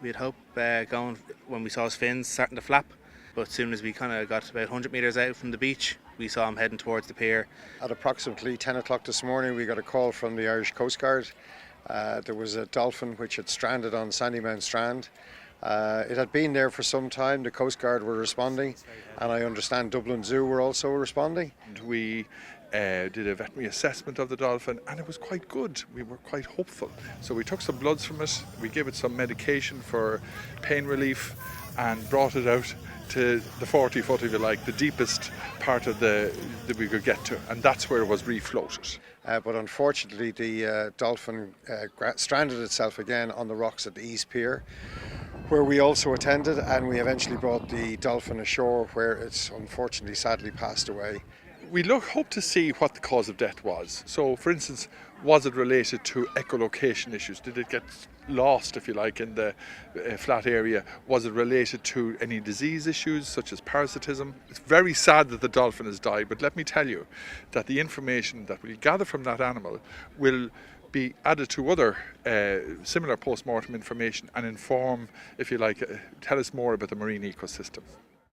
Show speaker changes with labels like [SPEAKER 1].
[SPEAKER 1] We had hope going when we saw his fins starting to flap, but as soon as we kind of got about 100 metres out from the beach, we saw him heading towards the pier.
[SPEAKER 2] At approximately 10 o'clock this morning, we got a call from the Irish Coast Guard. There was a dolphin which had stranded on Sandymount Strand. It had been there for some time. The Coast Guard were responding, and I understand Dublin Zoo were also responding.
[SPEAKER 3] We did a veterinary assessment of the dolphin, and it was quite good. We were quite hopeful. So we took some bloods from it, we gave it some medication for pain relief, and brought it out to the 40 foot, if you like, the deepest part of that we could get to, and that's where it was refloated.
[SPEAKER 2] But unfortunately, the dolphin stranded itself again on the rocks at the East Pier, where we also attended, and we eventually brought the dolphin ashore, where it's unfortunately sadly passed away.
[SPEAKER 3] We hope to see what the cause of death was. So, for instance, was it related to echolocation issues? Did it get lost, if you like, in the flat area? Was it related to any disease issues such as parasitism? It's very sad that the dolphin has died, but let me tell you that the information that we gather from that animal will be added to other similar post-mortem information and inform, if you like, tell us more about the marine ecosystem.